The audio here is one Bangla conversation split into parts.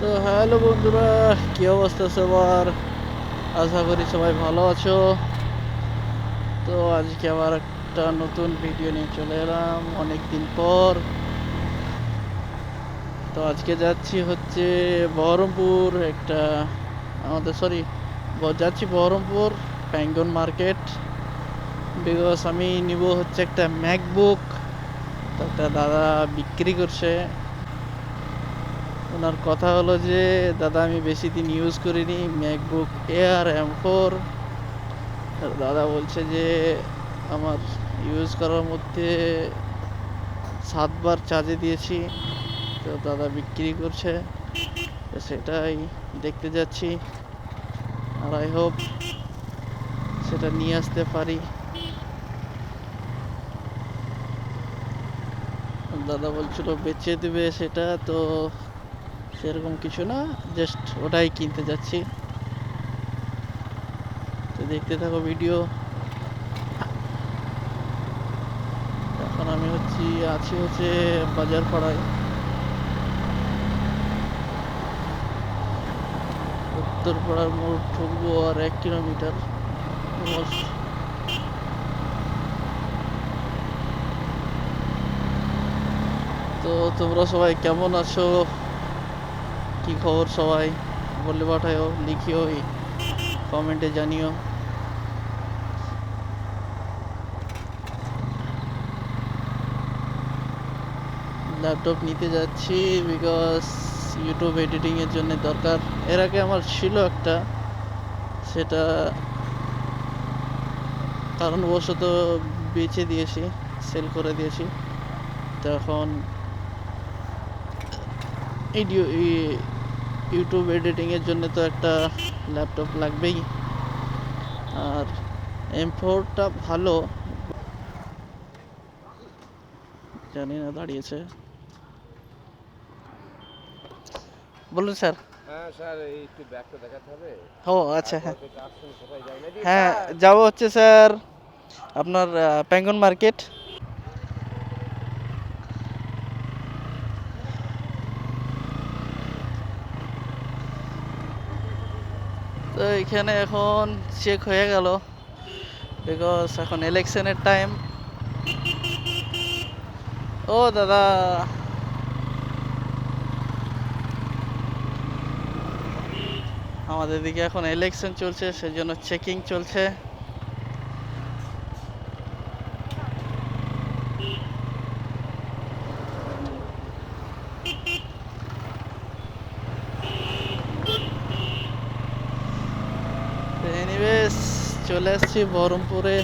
তো হ্যালো বন্ধুরা, কি অবস্থা সবার? আশা করি সবাই ভালো আছো। তো আজকে আবার একটা নতুন ভিডিও নিয়ে চলে এলাম অনেক দিন পর। তো আজকে যাচ্ছি হচ্ছে বহরমপুর, একটা যাচ্ছি বহরমপুর প্যাঙ্গন মার্কেট। বিকজ আমি নিব হচ্ছে একটা ম্যাকবুক। তো একটা দাদা বিক্রি করছে। ওনার কথা হলো যে, দাদা আমি বেশি দিন ইউজ করিনি ম্যাকবুক এয়ার M4। দাদা বলছে যে আমার ইউজ করার মধ্যে 7বার চার্জে দিয়েছি। তো দাদা বিক্রি করছে, তো সেটাই দেখতে যাচ্ছি। আর আই হোপ সেটা নিয়ে আসতে পারি। দাদা বলছিল বেচে দেবে সেটা, তো সেরকম কিছু না, জাস্ট ওটাই কিনতে যাচ্ছি। তো দেখতে থাকো ভিডিও। এখন আমি আছি হচ্ছে বাজার পাড়ায়। উত্তরপাড়ার মোড় ঢুকবো আর 1 কিলোমিটার। তো তোমরা সবাই কেমন আছো? কি খবর সবাই? বলে পাঠাও, লিখিও, কমেন্টে জানিও। ল্যাপটপ নিতে যাচ্ছি বিকজ ইউটিউব এডিটিংয়ের জন্য দরকার। এর আগে আমার ছিল একটা, সেটা কারণবশত বেচে দিয়েছি, সেল করে দিয়েছি। তো এখন ইউটিউব এডিটিংয়ের জন্য তো একটা ল্যাপটপ লাগবেই। আর M4টা ভালো, জানি না দাঁড়িয়েছে। বলুন স্যার। হ্যাঁ স্যার, এই একটু ব্যাগটা দেখাতে হবে। ও আচ্ছা, হ্যাঁ তারপরে আসছেন কোথায় যাবেন? এদিকে হ্যাঁ, স্যার। যাবো হচ্ছে স্যার আপনার প্যাঙ্গন মার্কেট। তো এখানে এখন চেক হয়ে গেল বিকজ এখন ইলেকশনের টাইম। ও দাদা, আমাদের দিকে এখন ইলেকশন চলছে, সেজন্য চেকিং চলছে। এনিওয়েজ, চলে আসছি বহরমপুরে।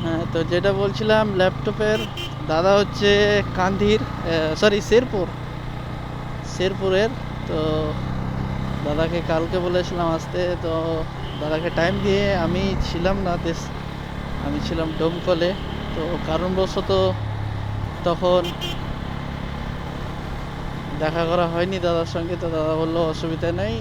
হ্যাঁ, তো যেটা বলছিলাম ল্যাপটপের, দাদা হচ্ছে কান্দির, শেরপুরের। তো দাদাকে কালকে বলেছিলাম আসতে, তো দাদাকে টাইম দিয়ে আমি ছিলাম না দেশ, আমি ছিলাম ডোমকলে। তো কারণবশত তখন দেখা করা হয়নি দাদার সঙ্গে। তো দাদা বললো অসুবিধা নেই,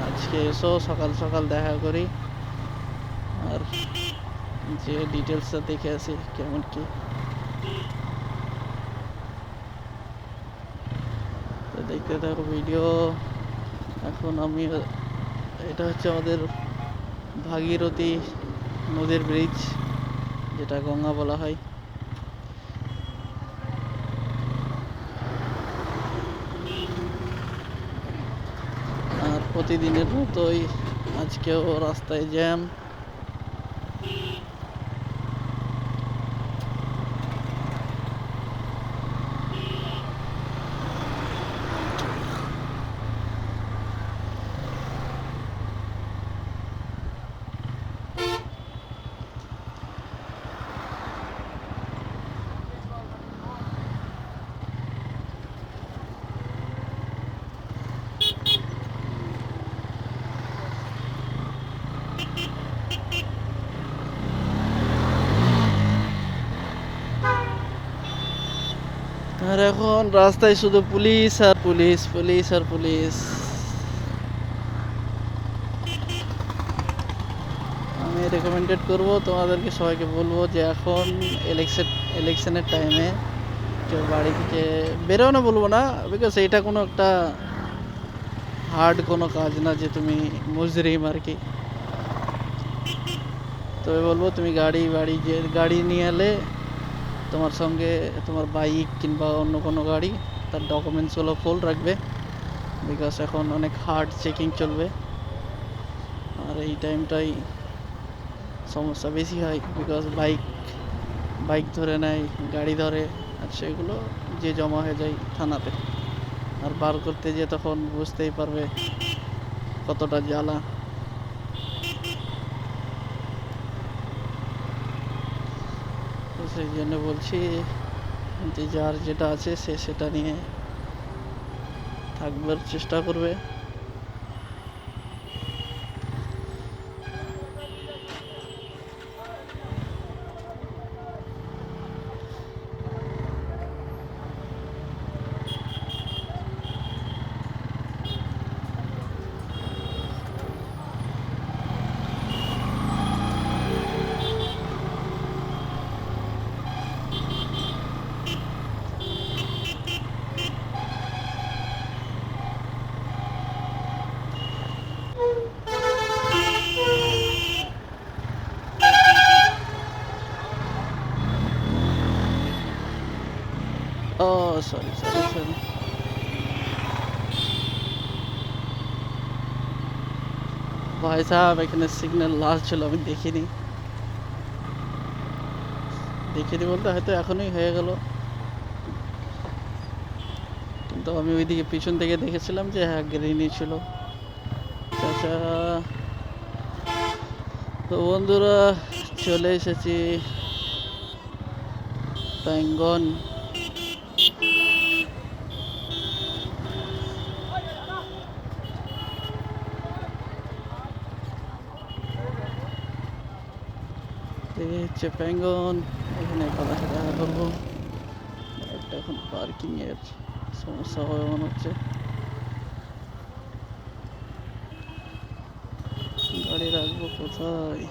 আজকে এসো সকাল সকাল দেখা করি, আর যে ডিটেলসটা দেখে আসি কেমন কি। তো দেখতে থাকো ভিডিও। এখন এটা হচ্ছে আমাদের ভাগীরথী নদীর ব্রিজ, যেটা গঙ্গা বলা হয়। আর প্রতিদিনের মতোই আজকেও রাস্তায় জ্যাম। আর এখন রাস্তায় শুধু পুলিশ আর পুলিশ, পুলিশ আর পুলিশ। আমি রেকমেন্ডেড করব তোমাদেরকে, সবাইকে বলবো যে এখন ইলেকশনের টাইমে কেউ বাড়ি থেকে বেরোনো বলবো না, বিকজ এটা কোনো একটা হার্ড কোনো কাজ না যে তুমি মুজরিম আর কি। তবে বলবো তুমি গাড়ি নিয়ে এলে তোমার সঙ্গে তোমার বাইক কিংবা অন্য কোনো গাড়ি, তার ডকুমেন্টসগুলো ফুল রাখবে, বিকজ এখন অনেক হার্ড চেকিং চলবে। আর এই টাইমটাই সমস্যা বেশি হয়, বিকজ বাইক ধরে নেয়, গাড়ি ধরে, আর সেগুলো যে জমা হয়ে যায় থানাতে, আর বার করতে যেয়ে তখন বুঝতেই পারবে কতটা জ্বালা। তো সেই জন্য বলছি যে যার যেটা আছে সে সেটা নিয়ে থাকবার চেষ্টা করবে। ও সরি সরি সরি, ভাই সাহেব এখানে সিগন্যাল লাস্ট ছিল, আমি দেখিনি বলতে হয়তো এখনই হয়ে গেল, কিন্তু আমি ওইদিকে পিছন থেকে দেখেছিলাম যে হ্যাঁ গ্রিনই ছিল। আচ্ছা, তো বন্ধুরা চলে এসেছি প্যাঙ্গন। এই হচ্ছে প্যাঙ্গন, এখানে কথা দেখা করবো। একটা এখন পার্কিং এর সমস্যা হবে মনে হচ্ছে, গাড়ি রাখবো কোথায়?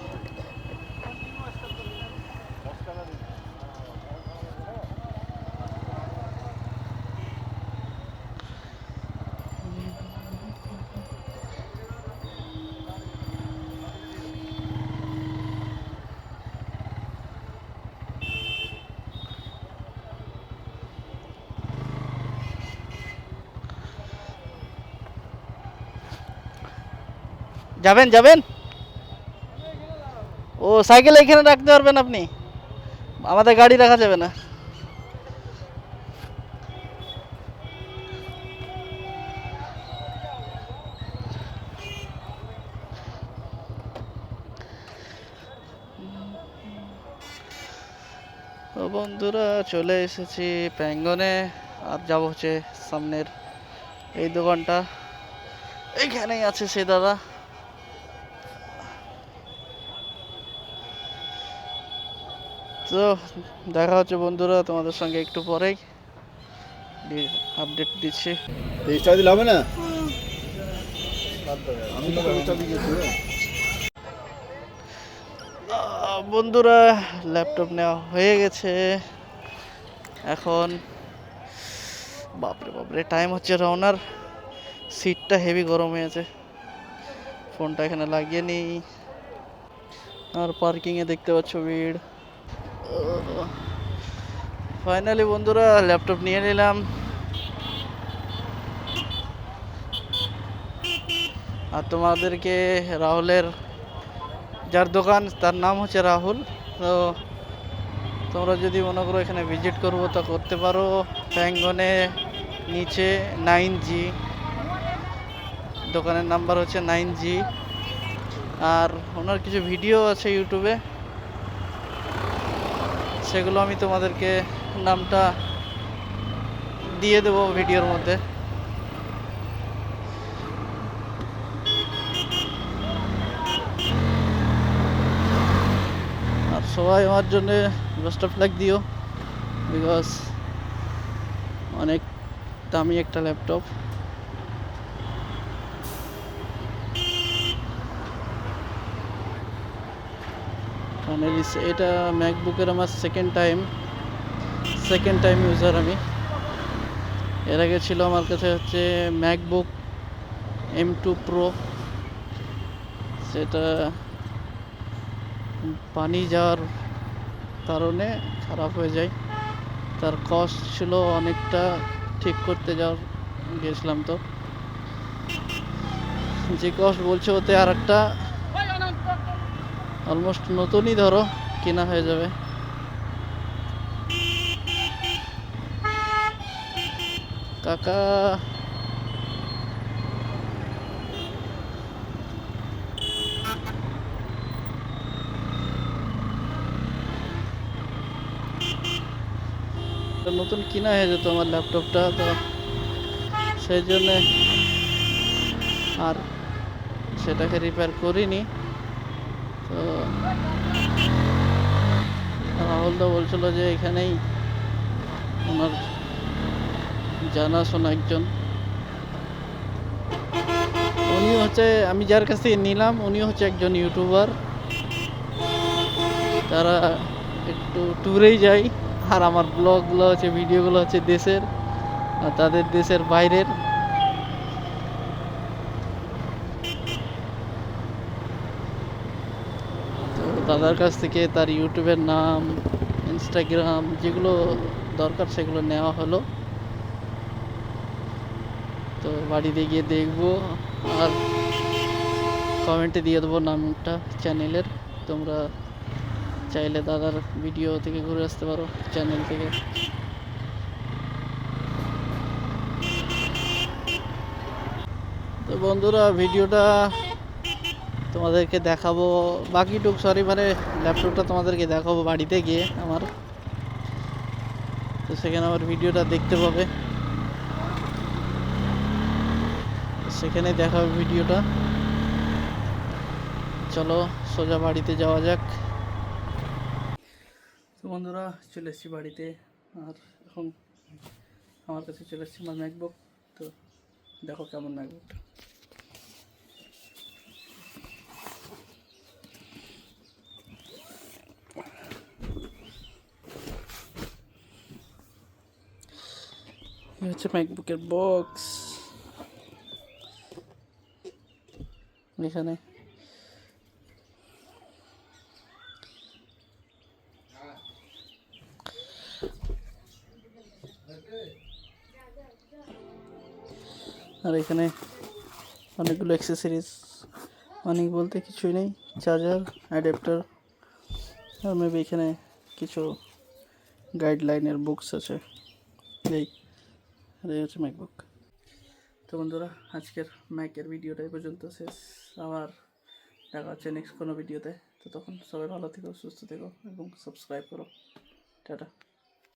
যাবেন ও সাইকেল এখানে রাখতে পারবেন আপনি, আমাদের গাড়ি রাখা যাবে না। তো বন্ধুরা চলে এসেছি প্যাঙ্গনে, আর যাব হচ্ছে সামনের এই দোকানটা, এইখানেই আছে সে দাদা। তো দেখা হচ্ছে বন্ধুরা তোমাদের সঙ্গে একটু পরেই, আপডেট দিচ্ছি। তেইশটা দিলে হবে না? আমি তো তেইশটা দিয়ে গেছি। বন্ধুরা ল্যাপটপ নেওয়া হয়ে গেছে, এখন বাপরে টাইম হচ্ছে রওনার। সিটটা হেভি গরম হয়ে আছে, ফোনটা এখানে লাগিয়ে নিই। আর পার্কিংয়ে দেখতে পাচ্ছ ভিড়। ফাইনালি বন্ধুরা ল্যাপটপ নিয়ে নিলাম। আর তোমাদেরকে রাহুলের, যার দোকান তার নাম হচ্ছে রাহুল, তো তোমরা যদি মনে করো এখানে ভিজিট করবো তা করতে পারো। প্যাঙ্গনে নিচে 9G, দোকানের নাম্বার হচ্ছে 9G। আর ওনার কিছু ভিডিও আছে ইউটিউবে, সেগুলো আমি তোমাদেরকে নামটা দিয়ে দেবো ভিডিওর মধ্যে। আর সবাই আমার জন্য বেস্ট অফ লাক দিও, বিকজ অনেক দামি একটা ল্যাপটপ। ফাইনালি এটা ম্যাকবুকের আমার সেকেন্ড টাইম ইউজার আমি। এর আগে ছিল আমার কাছে হচ্ছে ম্যাকবুক M2 Pro, সেটা পানি যাওয়ার কারণে খারাপ হয়ে যায়। তার কস্ট ছিল অনেকটা, ঠিক করতে গেছিলাম, তো যে কস্ট বলছে ওতে আর একটা অলমোস্ট নতুনই ধরো কেনা হয়ে যাবে। কাকা নতুন কিনা হয়ে যেত আমার ল্যাপটপটা, তো সেই জন্যে আর সেটাকে রিপেয়ার করিনি। তো রাহুলদা বলছিল যে এখানেই ওনার জানাশোনা একজন, উনি হচ্ছে, আমি যার কাছ থেকে নিলাম উনি হচ্ছে একজন ইউটিউবার। তারা একটু ট্যুরেই যায়, আর আমার ব্লগগুলো হচ্ছে, ভিডিওগুলো হচ্ছে দেশের, আর তাদের দেশের বাইরের। তো দাদার কাছ থেকে তার ইউটিউবের নাম, ইনস্টাগ্রাম যেগুলো দরকার সেগুলো নেওয়া হলো। তো বাড়িতে গিয়ে দেখবো, আর কমেন্টে দিয়ে দেবো নামটা চ্যানেলের। তোমরা চাইলে দাদার ভিডিও থেকে ঘুরে আসতে পারো, চ্যানেল থেকে। তো বন্ধুরা, ভিডিওটা তোমাদেরকে দেখাবো, বাকিটুক সরি মানে ল্যাপটপটা তোমাদেরকে দেখাবো বাড়িতে গিয়ে আমার। তো সেখানে আমার ভিডিওটা দেখতে পাবে, সেখানে দেখাবে ভিডিওটা। চলো সোজা বাড়িতে যাওয়া যাক। তো বন্ধুরা, চলে এসেছি বাড়িতে, আর এখন আমার কাছে চলে এসেছি আমার ম্যাকবুক। তো দেখো কেমন ম্যাকবুকটা। এই হচ্ছে ম্যাকবুকের বক্স। এখানে আর এখানে অনেকগুলো অ্যাক্সেসরিজ, অনেক বলতে কিছুই নেই, চার্জার, অ্যাডাপ্টার, আর মেবি এখানে কিছু গাইডলাইনের বুকস আছে। এই হচ্ছে ম্যাকবুক। তো বন্ধুরা, আজকের ম্যাকের ভিডিওটা এই পর্যন্ত শেষ। আবার দেখা হচ্ছে নেক্সট কোনো ভিডিওতে। তো তখন সবাই ভালো থেকো, সুস্থ থেকো এবং সাবস্ক্রাইব করো। টাটা।